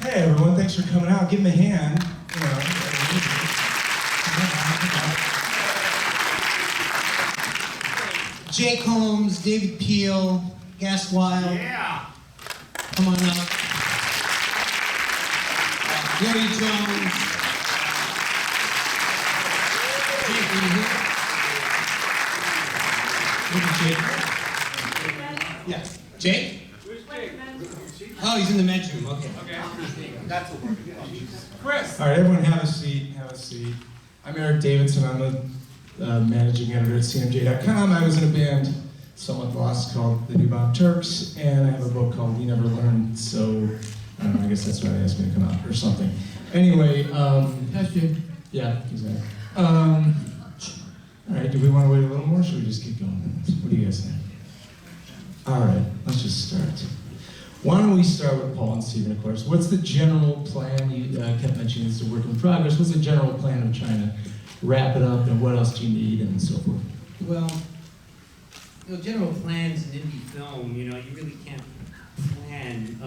Hey everyone, thanks for coming out. Give them a hand. You know, Jake Holmes, David Peel, Gas Wild. Yeah. Come on up. Gary Jones. Jake, are you here? Look at Jake. Yeah. Jake? Where's Jake? Oh, he's in the men's room. Okay. Okay. That's a word. Chris. all right, everyone have a seat. Have a seat. I'm Eric Davidson. I'm the managing editor at CMJ.com. I was in a band, somewhat lost, called the New Bob Turks, and I have a book called We Never Learned. So I don't know. I guess that's why they asked me to come out or something. Anyway, yeah, exactly. All right, do we want to wait a little more, or should we just keep going? What do you guys think? All right, let's just start. Why don't we start with Paul and Stephen, of course. What's the general plan? You kept mentioning it's a work in progress. What's the general plan of trying to wrap it up, and what else do you need, and so forth? Well, general plans in indie film, you really can't plan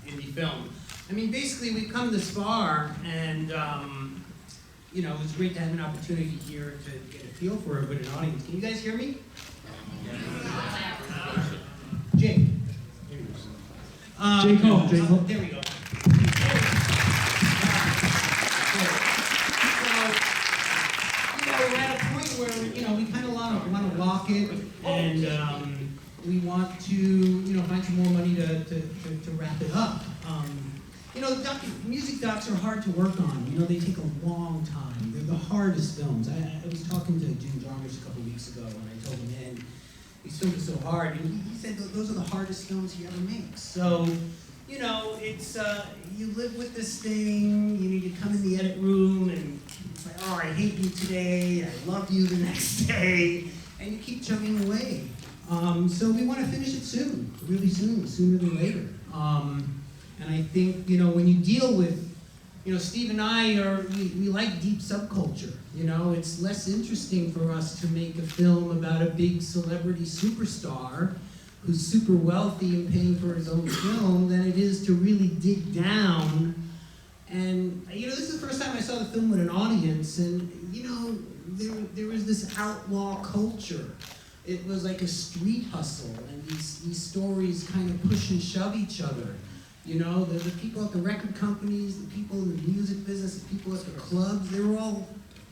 indie film. I mean, basically, we've come this far, and it's great to have an opportunity here to get a feel for it with an audience. Can you guys hear me? Jake. Jake Holmes. There we go. We're at a point where we kind of want to lock it, and we want to find some more money to wrap it up. Music docs are hard to work on. They take a long time. They're the hardest films. I was talking to Jim Jarmusch a couple weeks ago, and I told him, man, these films are so hard. And he said those are the hardest films he ever makes. So, it's you live with this thing. You come in the edit room, and it's like, oh, I hate you today. I love you the next day, and you keep chugging away. So we want to finish it soon, really soon, sooner than later. And I think, when you deal with, Steve and I we like deep subculture. It's less interesting for us to make a film about a big celebrity superstar who's super wealthy and paying for his own film than it is to really dig down. And, this is the first time I saw the film with an audience, and, there was this outlaw culture. It was like a street hustle, and these stories kind of push and shove each other. The people at the record companies, the people in the music business, the people at the clubs, they were all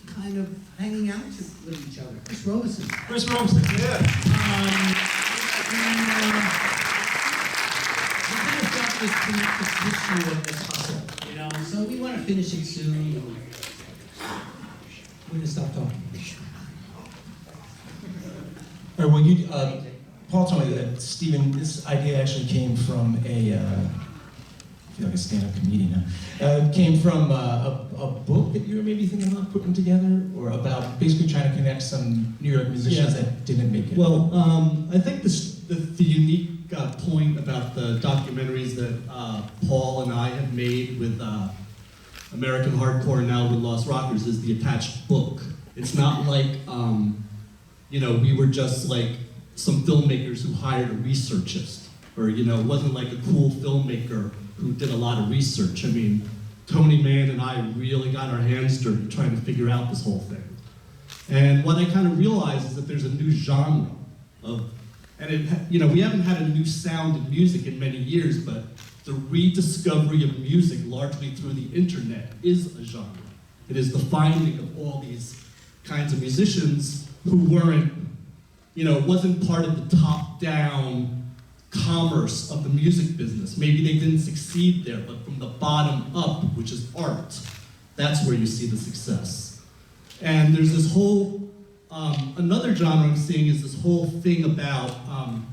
kind of hanging out with each other. Chris Robison. Chris Robison, yeah. We kind of felt this connective tissue of this hustle, So we want to finish it soon. We're going to stop talking. All right, well, Paul told me that Stephen, this idea actually came from I feel like a stand-up comedian now. It came from a book that you were maybe thinking about putting together, or about basically trying to connect some New York musicians that didn't make it. Well, I think the unique point about the documentaries that Paul and I have made with American Hardcore and now with Lost Rockers is the attached book. It's not like, we were just like some filmmakers who hired a researchist, or, it wasn't like a cool filmmaker who did a lot of research. I mean, Tony Mann and I really got our hands dirty trying to figure out this whole thing. And what I kind of realized is that there's a new genre of, we haven't had a new sound in music in many years, but the rediscovery of music largely through the internet is a genre. It is the finding of all these kinds of musicians who weren't, it wasn't part of the top-down commerce of the music business. Maybe they didn't succeed there, but from the bottom up, which is art, that's where you see the success. And there's this whole, another genre I'm seeing is this whole thing about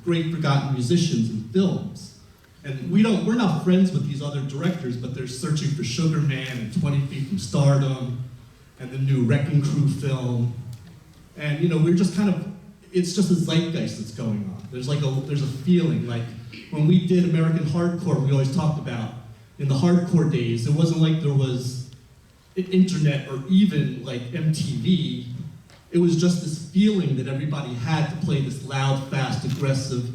great forgotten musicians in films. And we're not friends with these other directors, but they're searching for Sugar Man and 20 Feet from Stardom and the new Wrecking Crew film. And we're just kind of, it's just a zeitgeist that's going on. There's a feeling like when we did American Hardcore, we always talked about in the hardcore days, it wasn't like there was an internet or even like MTV. It was just this feeling that everybody had to play this loud, fast, aggressive,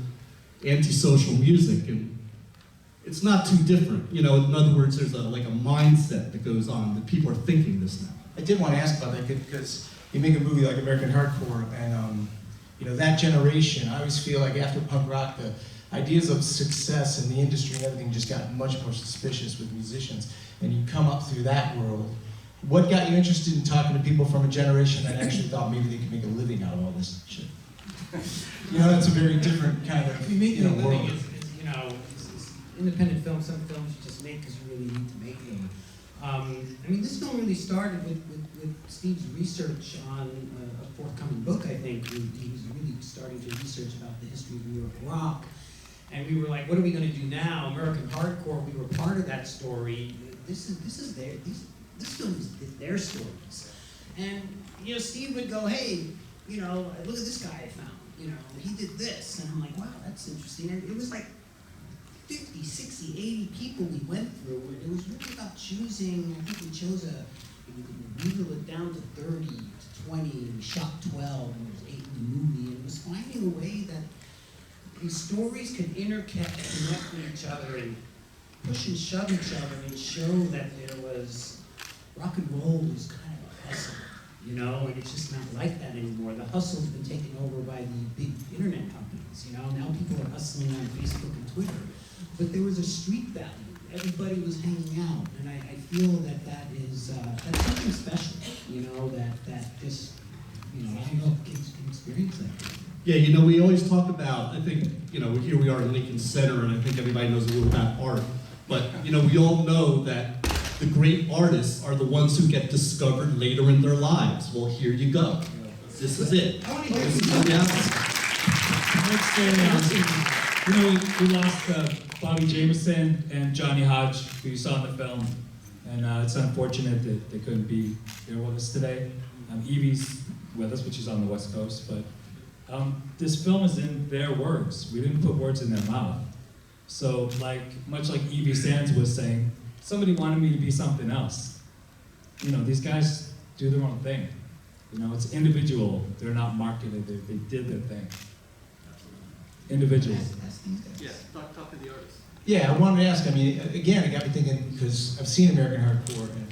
antisocial music. And it's not too different. You know, in other words, there's like a mindset that goes on that people are thinking this now. I did want to ask about that because you make a movie like American Hardcore, and you know, that generation, I always feel like after punk rock, the ideas of success in the industry and everything just got much more suspicious with musicians. And you come up through that world. What got you interested in talking to people from a generation that actually thought maybe they could make a living out of all this shit? You know, that's a very different kind of, Making you a know, living world. is, you know, it's independent film. Some films you just make because you really need to make them. I mean, this film really started with Steve's research on a forthcoming book, I think. He was really starting to research about the history of New York rock. And we were like, what are we going to do now? American Hardcore, we were part of that story. This film is their stories. And, you know, Steve would go, hey, you know, look at this guy I found. You know, he did this. And I'm like, wow, that's interesting. And it was like 50, 60, 80 people we went through. And it was really about choosing, I think we chose we could wheedle it down to 30, to 20, and we shot 12, and there was 8 in the movie. And it was finding a way that these stories could connect with each other and push and shove each other and show that there was, rock and roll was kind of a hustle, you know, and it's just not like that anymore. The hustle's been taken over by the big internet companies, you know. Now people are hustling on Facebook and Twitter. But there was a street value. Everybody was hanging out, and I feel that is that's something special, you know, that just, you know, I don't know if kids can experience that. Yeah, you know, we always talk about, I think, you know, here we are in Lincoln Center, and I think everybody knows a little about art. But, you know, we all know that the great artists are the ones who get discovered later in their lives. Well, here you go. This is it. I want to hear This is some what You know, we lost Bobby Jameson and Johnny Hodge, who you saw in the film, and it's unfortunate that they couldn't be here with us today. Evie's with us, but she's on the West Coast, but this film is in their words. We didn't put words in their mouth. So, much like Evie Sands was saying, somebody wanted me to be something else. You know, these guys do their own thing. You know, it's individual. They're not marketed. They did their thing. Individual. Yeah, talk to the artist. Yeah, I wanted to ask, I mean, again, it got me thinking, because I've seen American Hardcore, and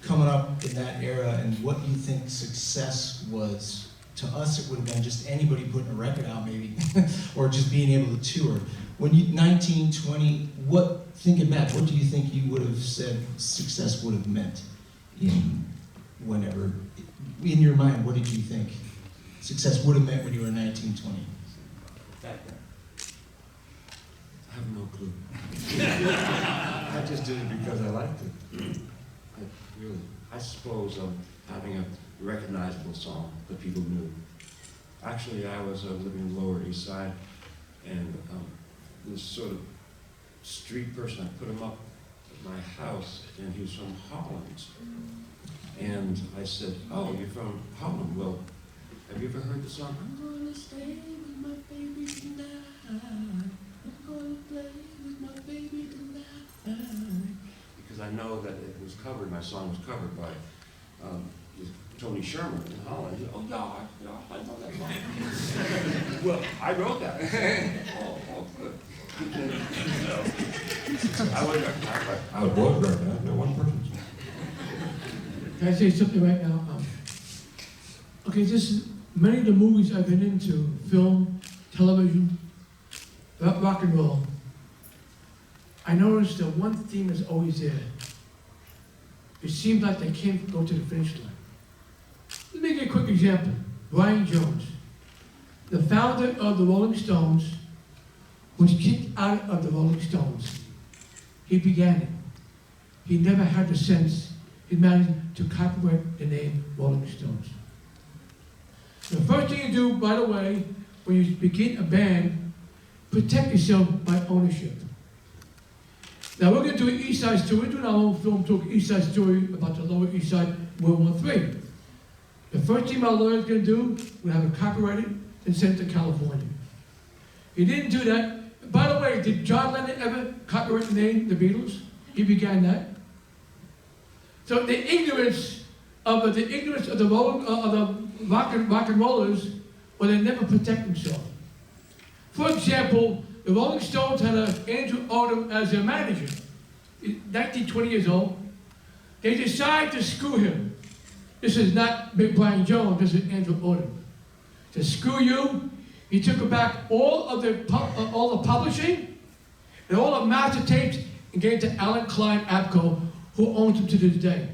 coming up in that era, and what you think success was. To us, it would have been just anybody putting a record out, maybe, or just being able to tour. When you, 19, 20, thinking back, what do you think you would have said success would have meant in whenever, in your mind, what did you think success would have meant when you were 19, 20? Back then. I have no clue. I just did it because I liked it. I suppose having a recognizable song that people knew. Actually, I was living in the Lower East Side, and this sort of street person, I put him up at my house, and he was from Holland. And I said, oh, you're from Holland? Well, have you ever heard the song, I'm gonna stay with my baby tonight, I'm gonna play with my baby tonight. Because I know that it was covered, my song was covered by Tony Sherman in Holland. He said, oh, yeah, I know that song. Well, I wrote that. oh, good. I would both write that, no one person. Can I say something right now? Okay, many of the movies I've been into, film, television, rock and roll, I noticed that one theme is always there. It seems like they can't go to the finish line. Let me give you a quick example. Brian Jones, the founder of the Rolling Stones, was kicked out of the Rolling Stones. He began it. He never had the sense. He managed to copyright the name Rolling Stones. The first thing you do, by the way, when you begin a band, protect yourself by ownership. Now we're going to do an East Side story. We're doing our own film talk, East Side story about the Lower East Side, World War III. The first thing my lawyer's going to do, we'll have it copyrighted and sent to California. He didn't do that. By the way, did John Lennon ever copyright the name The Beatles? He began that. So the ignorance of the rock and rollers, well, they never protect themselves. For example, the Rolling Stones had Andrew Odom as their manager. He's 19, 20 years old. They decided to screw him. This is not Big Brian Jones, this is Andrew Odom. To screw you, he took back all the publishing and all the master tapes and gave it to Alan Klein Abco, who owns them to this day.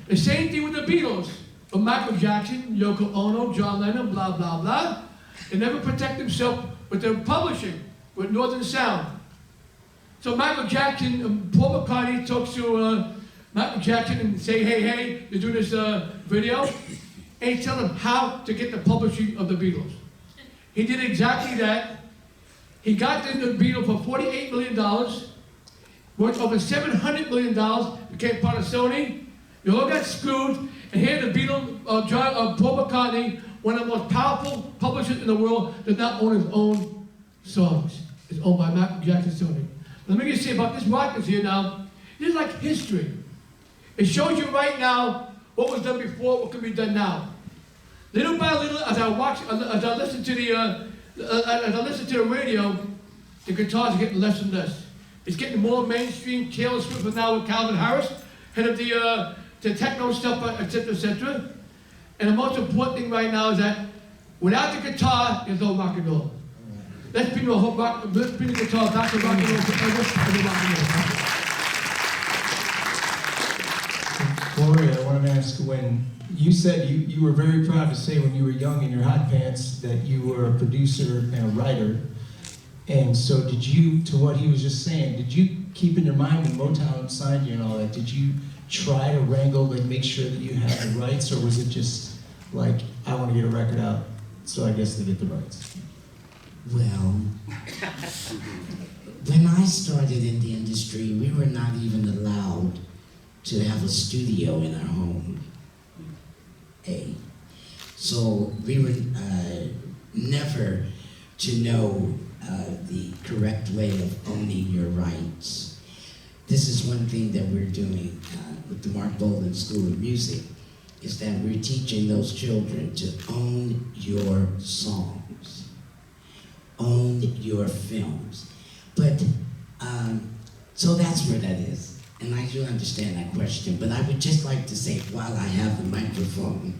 The same thing with the Beatles, with Michael Jackson, Yoko Ono, John Lennon, blah, blah, blah. They never protect themselves with their publishing, with Northern Sound. So Michael Jackson, Paul McCartney talks to Michael Jackson and say, hey, you do this video, and he tells him how to get the publishing of the Beatles. He did exactly that. He got the Beatles for $48 million, worth over $700 million, became part of Sony. They all got screwed, and here the Beatles, Paul McCartney, one of the most powerful publishers in the world, does not own his own songs. It's owned by Michael Jackson Sony. Let me just say about this Rockers here now, this is like history. It shows you right now what was done before, what can be done now. Little by little, as I listen to the radio, the guitars are getting less and less. It's getting more mainstream. Taylor Swift is now with Calvin Harris, head of the techno stuff, etc., etc. And the most important thing right now is that without the guitar, there's no rock and roll. Let's bring the guitar back to rock and roll forever and rock and roll. Gloria, I wanted to ask, when you said you were very proud to say when you were young in your hot pants that you were a producer and a writer. And so did you, to what he was just saying, did you keep in your mind when Motown signed you and all that, did you try to wrangle and make sure that you had the rights, or was it just like, I want to get a record out, so I guess they get the rights? Well, when I started in the industry, we were not even allowed to have a studio in our home. So we were never to know the correct way of owning your rights. This is one thing that we're doing with the Mark Bolan School of Music, is that we're teaching those children to own your songs, own your films. But, so that's where that is. And I do understand that question, but I would just like to say, while I have the microphone,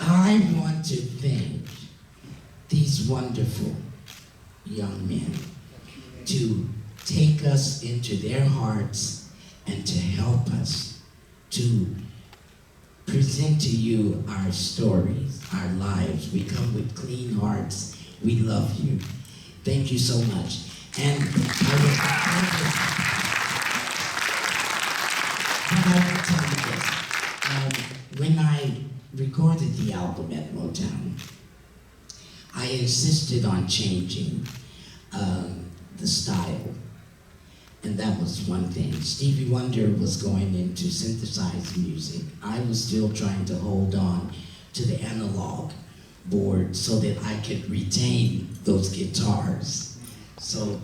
I want to thank these wonderful young men to take us into their hearts and to help us to present to you our stories, our lives. We come with clean hearts. We love you. Thank you so much. And I will tell you this. When I recorded the album at Motown, I insisted on changing the style. And that was one thing. Stevie Wonder was going into synthesized music. I was still trying to hold on to the analog board so that I could retain those guitars. So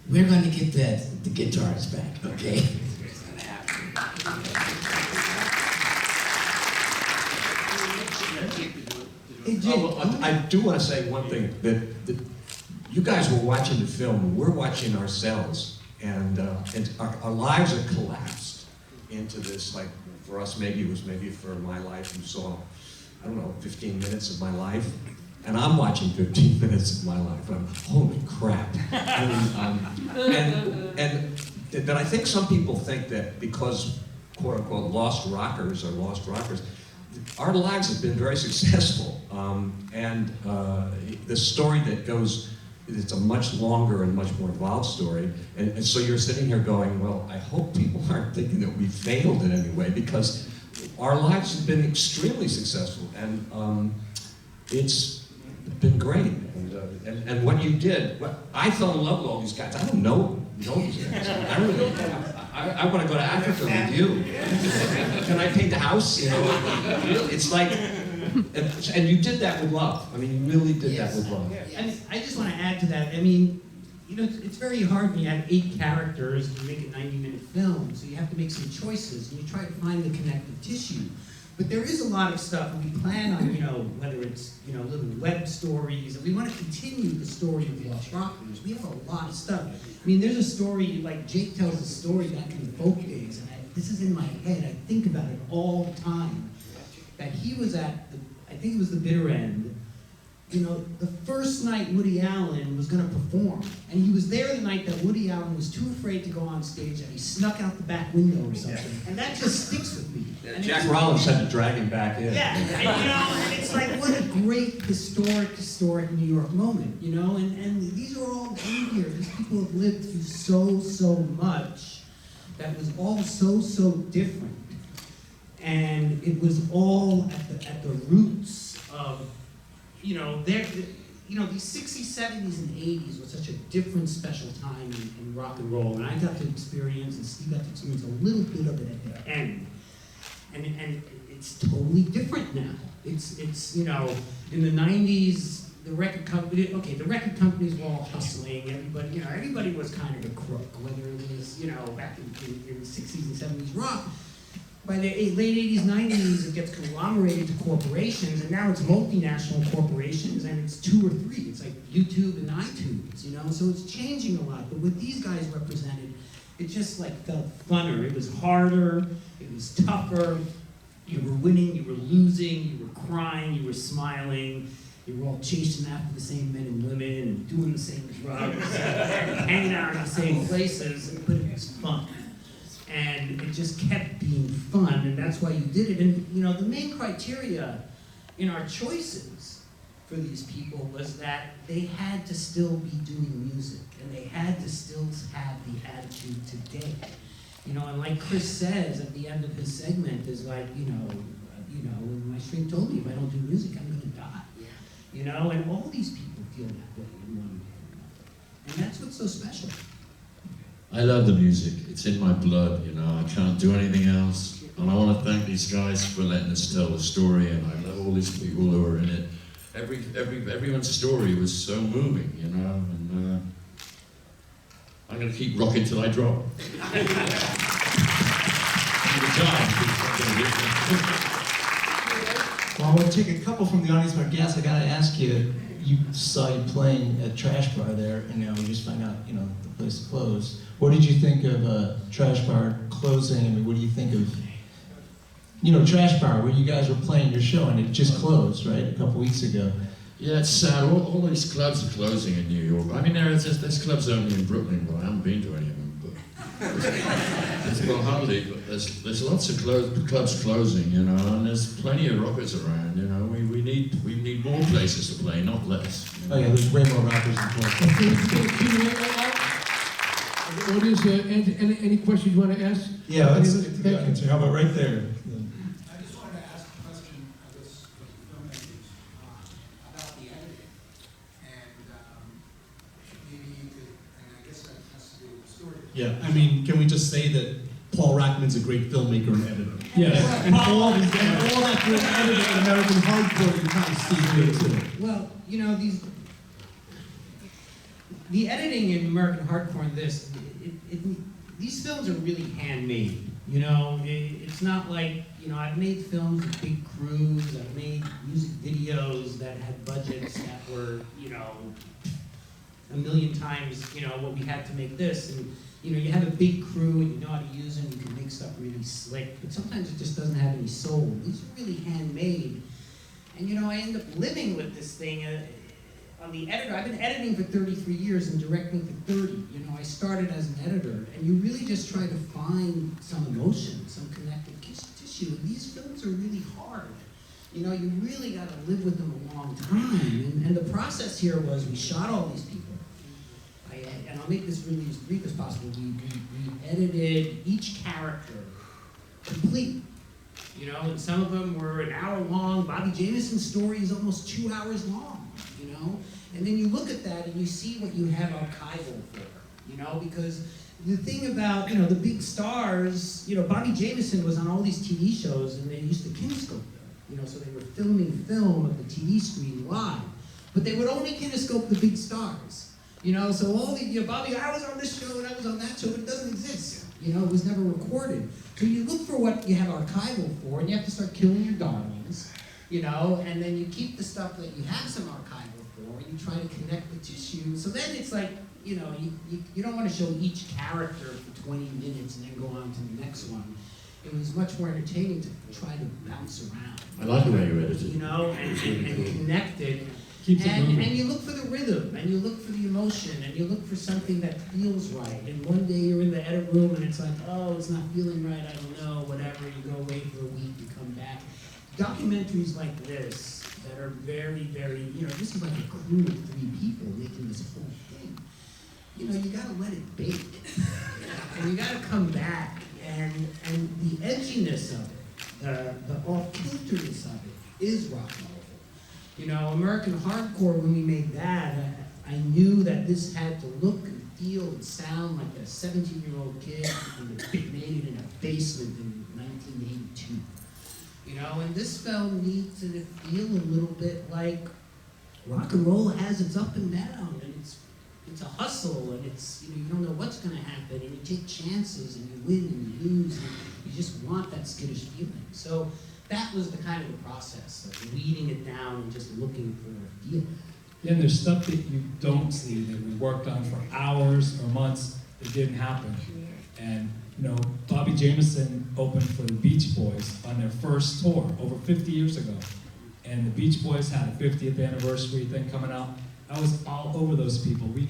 we're going to get the guitars back, okay? I do want to say one thing, that you guys were watching the film, and we're watching ourselves, and our lives are collapsed into this, like, for us, maybe for my life, you saw, I don't know, 15 minutes of my life, and I'm watching 15 minutes of my life, and I'm, holy crap. I mean, but I think some people think that because, quote unquote, lost rockers, our lives have been very successful, and the story that goes, it's a much longer and much more involved story, and so you're sitting here going, well, I hope people aren't thinking that we failed in any way, because our lives have been extremely successful, and it's been great, and what you did, I fell in love with all these guys. I don't know these guys. I want to go to Africa with you. Can I paint the house? You know, it's like, and you did that with love. I mean, you really did that with love. And I just want to add to that. I mean, you know, it's very hard when you have 8 characters and you make a 90-minute film, so you have to make some choices, and you try to find the connective tissue. But there is a lot of stuff, and we plan on, whether it's, little web stories, and we want to continue the story of the Lost Rockers. We have a lot of stuff. I mean, there's a story, like Jake tells a story back in the folk days, and this is in my head, I think about it all the time, that he was at, I think it was the bitter end, the first night Woody Allen was going to perform, and he was there the night that Woody Allen was too afraid to go on stage, and he snuck out the back window or something, and that just sticks with me. Yeah, Jack Rollins had to drag him back in. Yeah, and it's like, what a great historic New York moment, and these are all in here. These people have lived through so much that was all so different, and it was all at the roots of, these 60s, 70s, and 80s was such a different, special time in rock and roll, and I got to experience, and Steve got to experience a little bit of it at the end. And it's totally different now. It's in the 90s, the record companies were all hustling. Everybody was kind of a crook, whether it was, back in the 60s and 70s rock. By the late 80s, 90s, it gets conglomerated to corporations, and now it's multinational corporations, and it's 2 or 3. It's like YouTube and iTunes, so it's changing a lot. But what these guys represented, it just felt funner. It was harder, it was tougher. You were winning, you were losing, you were crying, you were smiling. You were all chasing after the same men and women and doing the same drugs, hanging out in the same places, but it was fun. And it just kept being fun, and that's why you did it. And the main criteria in our choices for these people was that they had to still be doing music, and they had to still have the attitude today. And like Chris says at the end of his segment is like, my shrink told me if I don't do music, I'm gonna die. And all these people feel that way in one way or another. And that's what's so special. I love the music. It's in my blood, I can't do anything else. And I want to thank these guys for letting us tell the story, and I love all these people who are in it. Everyone's story was so moving, and I'm going to keep rocking till I drop. Well, I want to take a couple from the audience, but guess I got to ask you, you saw you playing at Trash Bar there, and now we just find out, the place closed. What did you think of Trash Bar closing? I mean, what do you think of, Trash Bar, where you guys were playing your show, and it just closed, right, a couple weeks ago? Yeah, it's sad. All these clubs are closing in New York. I mean, there's clubs only in Brooklyn, but I haven't been to any of them. But hardly. But there's lots of clubs closing, and there's plenty of rockers around. We need more places to play, not less. Oh yeah, there's way more rockers in place. Audience, any questions you want to ask? Yeah, let's get to the audience. How about right there? I just wanted to ask a question, I guess, for the filmmakers about the editing. And maybe you could, and I guess that has to do with the story. Yeah, I mean, can we just say that Paul Rachman's a great filmmaker and editor? Yes. And all that great editing in American hardcore you kind of see here too. Well, the editing in American hardcore and this, these films are really handmade. It's not like, I've made films with big crews, I've made music videos that had budgets that were, a million times, what we had to make this. And, you have a big crew and you know how to use them, you can make stuff really slick, but sometimes it just doesn't have any soul. These are really handmade. And, I end up living with this thing. On the editor, I've been editing for 33 years and directing for 30. I started as an editor, and you really just try to find some emotion, some connective tissue, and these films are really hard. You really got to live with them a long time, and the process here was we shot all these people, and I'll make this really as brief as possible. We edited each character completely. And some of them were an hour long. Bobby Jameson's story is almost 2 hours long, And then you look at that and you see what you have archival for, because the thing about, the big stars, Bobby Jameson was on all these TV shows and they used to kinescope them, so they were filming film of the TV screen live. But they would only kinescope the big stars, so all the, Bobby, I was on this show and I was on that show, but it doesn't exist. You know, it was never recorded. So you look for what you have archival for, and you have to start killing your darlings, you know, and then you keep the stuff that you have some archival for, and you try to connect the tissue. So then it's like, you know, you don't want to show each character for 20 minutes and then go on to the next one. It was much more entertaining to try to bounce around. I like the way you edited. You know, and connect it. Keeps it moving. And you look for the rhythm, and you look for the emotion, and you look for something that feels right. And one day you're in the edit room, and it's like, oh, it's not feeling right, I don't know, whatever. You go away for a week, you come back. Documentaries like this that are very, very, you know, this is like a crew of 3 people making this whole thing. You know, you gotta let it bake. And you gotta come back, and the edginess of it, the off-kilterness of it is rock and roll. You know, American Hardcore, when we made that, I knew that this had to look and feel and sound like a 17-year-old kid who made it in a basement in 1982. You know, and this film needs to feel a little bit like rock and roll has its up and down, and it's a hustle, and it's, you know, you don't know what's going to happen, and you take chances, and you win and you lose, and you just want that skittish feeling. So that was the kind of the process, of weeding it down and just looking for a feel. Then there's stuff that you don't see that we worked on for hours or months that didn't happen. And you know, Bobby Jameson opened for the Beach Boys on their first tour over 50 years ago. And the Beach Boys had a 50th anniversary thing coming out. I was all over those people. We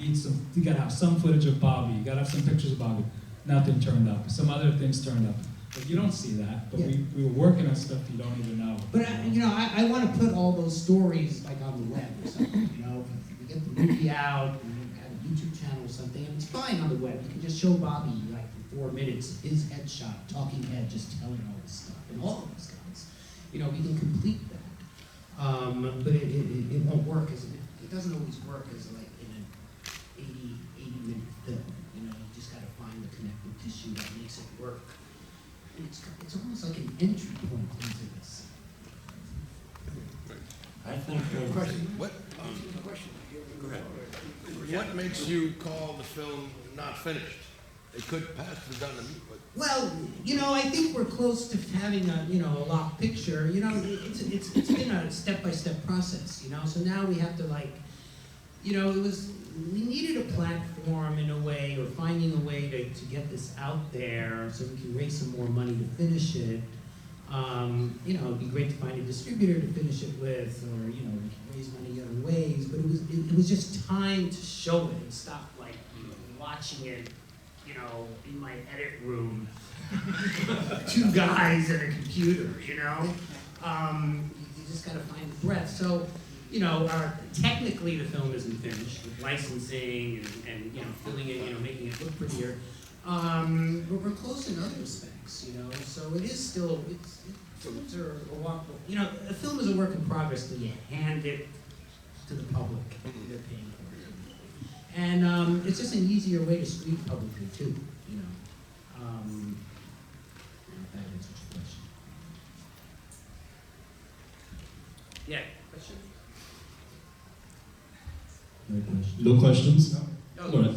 gotta have some footage of Bobby. You gotta have some pictures of Bobby. Nothing turned up. Some other things turned up. But you don't see that, but Yeah. we were working on stuff you don't even know. But you know, I want to put all those stories like on the web or something. You know, if we get the movie out and we have a YouTube channel or something, and it's fine on the web. You can just show Bobby like for 4 minutes his headshot, talking head, just telling all this stuff, and all of these guys. You know, we can complete that. But it won't work as it doesn't always work as like in an 80-minute film. You know, you just got to find the connective tissue that makes it work. It's almost like an entry point into this. I think. Question. What? Question. Go ahead. What makes you call the film not finished? It could pass the done, but. Well, you know, I think we're close to having a locked picture. You know, it's been a step-by-step process. You know, so now we have to we needed a platform in a way, or finding a way to get this out there so we can raise some more money to finish it. You know, it'd be great to find a distributor to finish it with, or you know, we can raise money other ways. But it was just time to show it and stop like watching it, you know, in my edit room, 2 guys and a computer. You know, you just got to find the breath. So. You know, technically the film isn't finished with licensing and you know, filling it, you know, making it look prettier. But we're close in other respects, you know. So it is still, films are a walk. You know, a film is a work in progress till you hand it to the public. They're paying for it, and it's just an easier way to screen publicly too. You know, I don't know if that answers your question. Yeah. Question. No questions? No. All right.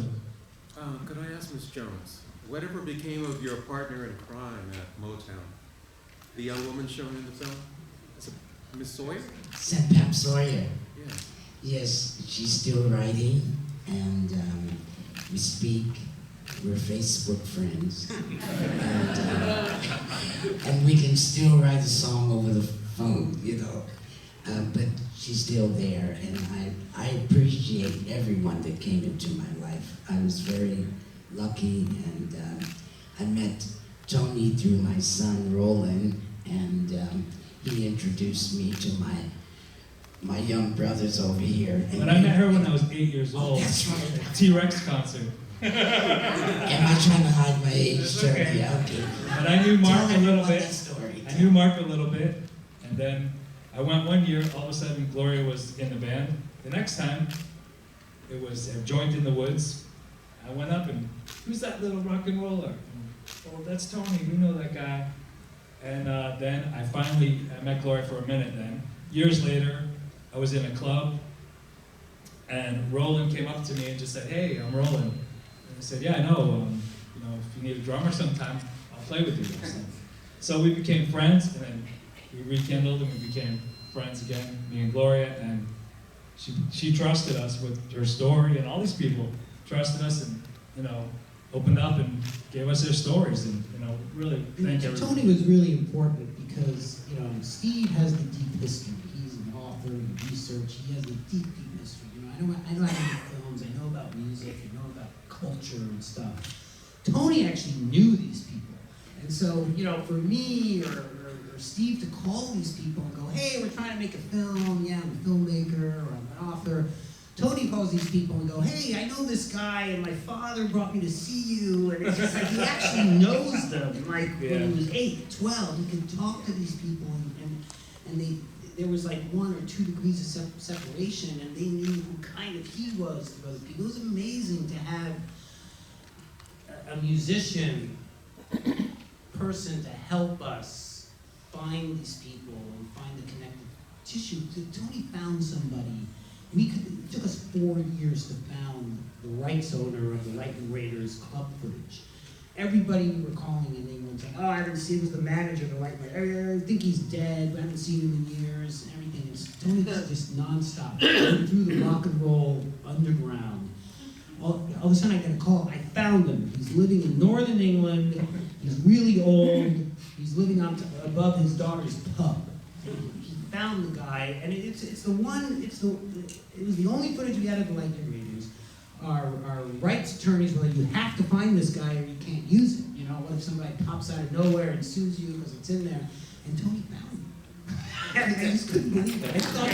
Could I ask Ms. Jones, whatever became of your partner in crime at Motown? The young woman shown in the film? Is it Miss Sawyer? Pap Sawyer. Yeah. Yes, she's still writing, and we speak. We're Facebook friends. and we can still write a song over the phone, you know. But she's still there, and I appreciate everyone that came into my life. I was very lucky, and I met Tony through my son Roland, and he introduced me to my young brothers over here. But I met her when I was 8 years old. That's right. T-Rex concert. Am I trying to hide my age? That's Sure. okay. Yeah, okay. But I knew Mark a little bit. That story. I knew Mark a little bit, and then I went one year, all of a sudden Gloria was in the band. The next time, it was a Joint in the Woods. I went up and, who's that little rock and roller? And, oh, that's Tony, we know that guy. And then I met Gloria for a minute then. Years later, I was in a club, and Roland came up to me and just said, hey, I'm Roland. And I said, yeah, I know, you know, if you need a drummer sometime. I'll play with you." So we became friends, and then we rekindled, and we became friends again, me and Gloria, and she trusted us with her story, and all these people trusted us, and opened up and gave us their stories, and really thank everybody. Tony was really important because Steve has the deep history. He's an author, research. He has a deep history. I know how to make films. I know about music. I know about culture and stuff. Tony actually knew these people, and so for me or Steve to call these people and go, "Hey, we're trying to make a film. Yeah, I'm a filmmaker or I'm an author." Tony calls these people and go, "Hey, I know this guy, and my father brought me to see you." And it's just like he actually knows them. Like when he was 8, 12, he could talk to these people, and there was like 1 or 2 degrees of separation, and they knew who kind of he was to other people. It was amazing to have a musician person to help us find these people and find the connective tissue. Tony found somebody. It took us 4 years to found the rights owner of the Lightning Raiders club footage. Everybody we were calling in England was like, "Oh, I haven't seen him, was the manager of the Lightning Raiders. I think he's dead, but I haven't seen him in years," and everything. Tony was just nonstop, through the rock and roll underground. All of a sudden I get a call, I found him. He's living in northern England, he's really old, he's living above his daughter's pub. Found the guy, and it was the only footage we had of the Lightning Raiders. Our rights attorneys were like, "You have to find this guy or you can't use it. What if somebody pops out of nowhere and sues you because it's in there?" And Tony found him. I just couldn't believe it. I thought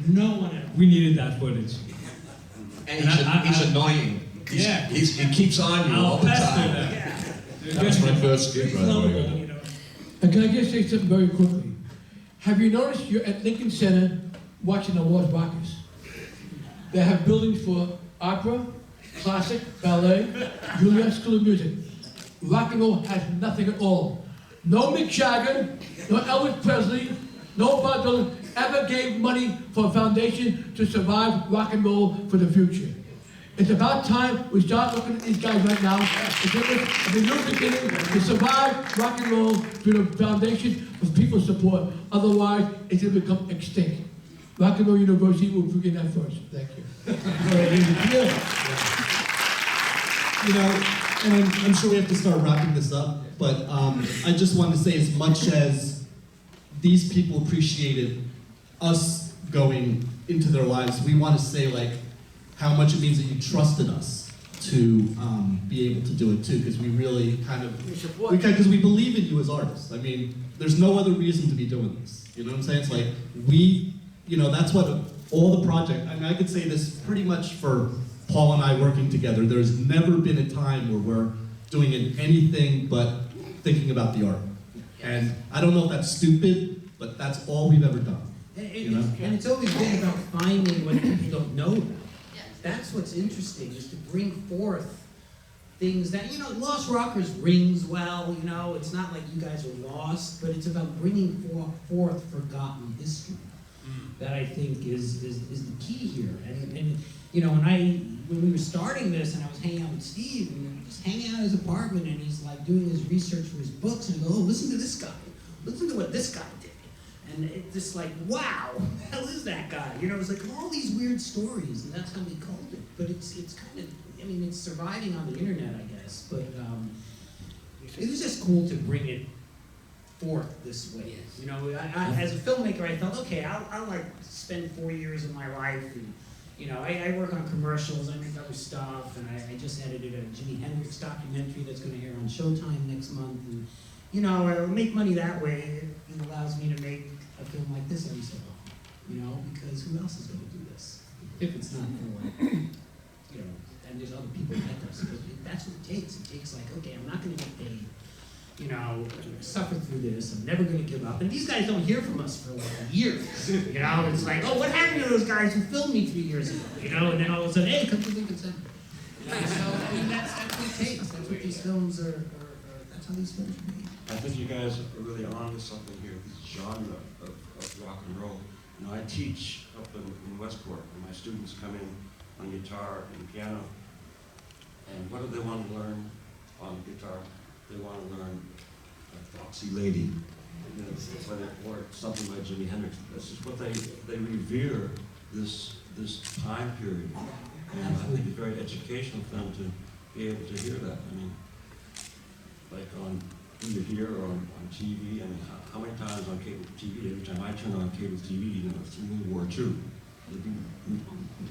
no one else. We needed that footage. And he's annoying. He keeps on you all the time. That was my first gig, by the way. And can I just say something very quickly? Have you noticed you're at Lincoln Center watching the Lost Rockers? They have buildings for opera, classic, ballet, Juilliard School of Music. Rock and roll has nothing at all. No Mick Jagger, no Elvis Presley, no Bob Dylan ever gave money for a foundation to survive rock and roll for the future. It's about time we start looking at these guys right now and give us a new beginning to survive rock and roll through the foundation of people's support. Otherwise, it's going to become extinct. Rock and Roll University will begin that first. Thank you. And I'm sure we have to start wrapping this up, but I just want to say, as much as these people appreciated us going into their lives, we want to say how much it means that you trusted us to be able to do it too, because we really because we believe in you as artists. I mean, there's no other reason to be doing this. You know what I'm saying? It's like that's what all the project. I mean, I could say this pretty much for Paul and I working together. There's never been a time where we're doing anything but thinking about the art. And I don't know if that's stupid, but that's all we've ever done. And it's always been about finding what people don't know about. That's what's interesting, is to bring forth things that, Lost Rockers rings well, it's not like you guys are lost, but it's about bringing forth forgotten history that I think is the key here. And when we were starting this and I was hanging out with Steve, and we were just hanging out in his apartment, and he's like doing his research for his books, and I go, "Oh, listen to this guy. Listen to what this guy did." And it's just like, wow, who the hell is that guy? It's like all these weird stories, and that's how we called it. But it's kind of, it's surviving on the internet, I guess. But it was just cool to bring it forth this way. As a filmmaker, I thought, okay, I'll like spend 4 years of my life, and I work on commercials, I make other stuff, and I just edited a Jimi Hendrix documentary that's going to air on Showtime next month, and I'll make money that way. It allows me to make a film like this every so often, because who else is going to do this if it's not for, and there's other people like us. But that's what it takes. It takes okay, I'm not going to get paid, suffer through this. I'm never going to give up. And these guys don't hear from us for years. It's like, oh, what happened to those guys who filmed me 3 years ago? And then all of a sudden, hey, come to Lincoln Center. So that's what it takes. That's what these films are. That's how these films are made. I think you guys are really on to something here, this genre of rock and roll. You know, I teach up in Westport, and my students come in on guitar and piano, and what do they want to learn on guitar? They want to learn a Foxy Lady, you know, or something like Jimi Hendrix. This is what they revere this time period. And I think it's very educational for them to be able to hear that. I mean, like on either here or on TV. I mean, how many times on cable TV, every time I turn on cable TV, you know, through World War II, there'd be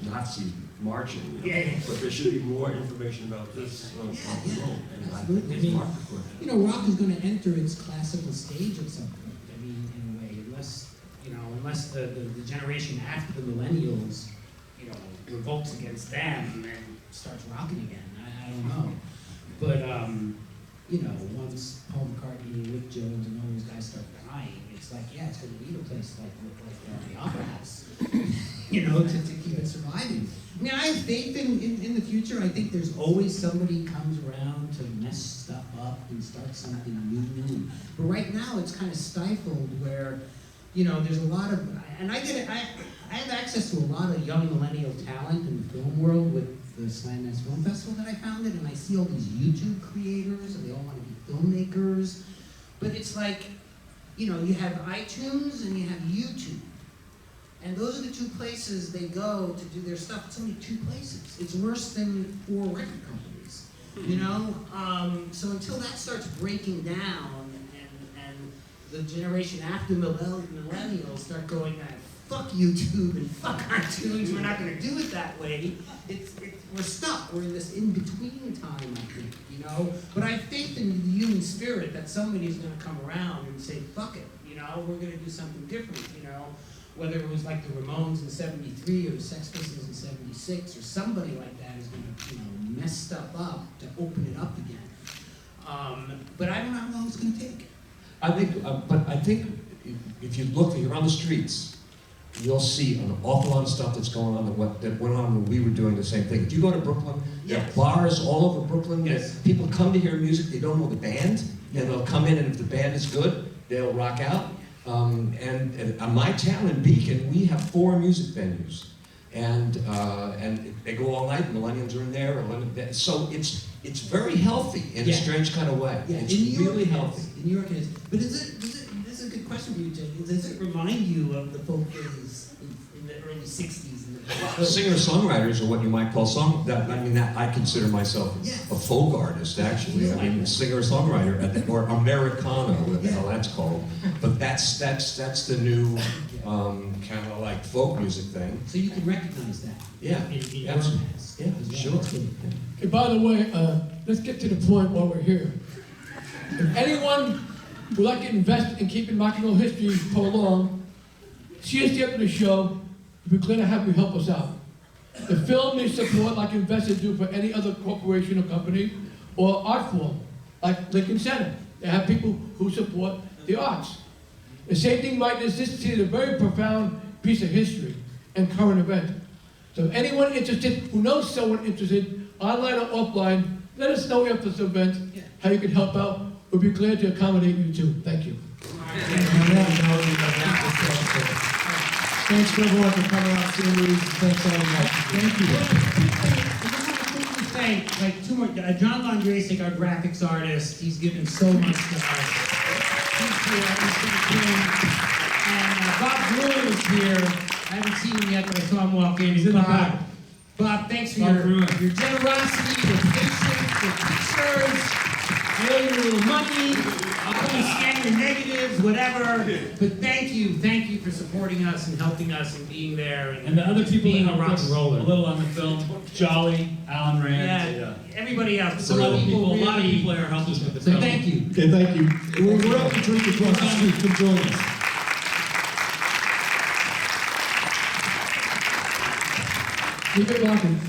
Nazis marching. You know? Yeah. But there should be more information about this. Absolutely. I mean, you know, rock is going to enter its classical stage at some point. I mean, in a way, unless the generation after the millennials, you know, revolts against them and then starts rocking again. I don't know. But, you know, once Paul McCartney, Rick Jones, and all those guys start dying, it's like, yeah, it's going to need a place like the Opera House, you know, to keep it surviving. I mean, I have faith in the future. I think there's always somebody comes around to mess stuff up and start something new. But right now, it's kind of stifled where, you know, there's a lot of, and I have access to a lot of young millennial talent in the film world with the Slamdance Film Festival that I founded, and I see all these YouTube creators, and they all want to be filmmakers. But it's like, you know, you have iTunes and you have YouTube. And those are the two places they go to do their stuff. It's only two places. It's worse than 4 record companies, you know? So until that starts breaking down and the generation after millennials start going, fuck YouTube and fuck iTunes, we're not going to do it that way, we're stuck. We're in this in-between time, I think, you know? But I have faith in the human spirit that somebody's going to come around and say, fuck it, you know? We're going to do something different, you know? Whether it was like the Ramones in '73 or the Sex Pistols in '76 or somebody like that is going to, you know, mess stuff up to open it up again. But I don't know how long it's going to take. I think if you look, you're on the streets, you'll see an awful lot of stuff that's going on that went on when we were doing the same thing. If you go to Brooklyn, there are bars all over Brooklyn. Yes. People come to hear music, they don't know the band, and they'll come in, and if the band is good, they'll rock out. And my town in Beacon, we have 4 music venues, and they go all night. Millenniums are in there, so it's very healthy in a strange kind of way. Yeah, It's in really healthy. In New York it is. But this is a good question for you, Jay. Does it remind you of the folk days in the early '60s? Singer-songwriters are what you might call I consider myself a folk artist, actually. I mean, singer-songwriter, or Americana, what the hell that's called. But that's the new kind of like folk music thing. So you can recognize that. Yeah, in your absolutely. past. Yeah, sure. Hey, by the way, let's get to the point while we're here. If anyone would like to invest in keeping rock and roll history prolonged, see us the end of the show. We'd be glad to have you help us out. The film needs support like investors do for any other corporation or company, or art form, like Lincoln Center. They have people who support the arts. The same thing right is this is a very profound piece of history and current event. So if anyone interested, who knows someone interested, online or offline, let us know after this event how you can help out. We'll be glad to accommodate you too. Thank you. Thanks for everyone for coming out series. Thanks so much. Thank you. Thank, like, 2 more. John Von Drasek, our graphics artist, he's given so much to us. He's here. And Bob Brewer is here. I haven't seen him yet, but I saw him walk in. He's in the back. Bob, thanks for Bob your Brewer. generosity, your patience, your pictures, your little money. I'll scan your negatives, whatever. But thank you for supporting us and helping us and being there. And the other people being that a rock helped and us roller. a little on the film, Jolly, Alan Rand. Everybody else. A lot of people really, there helped us with the so film. thank you. Okay, thank you. We're out to drink across the street. Come join us. Keep it rocking.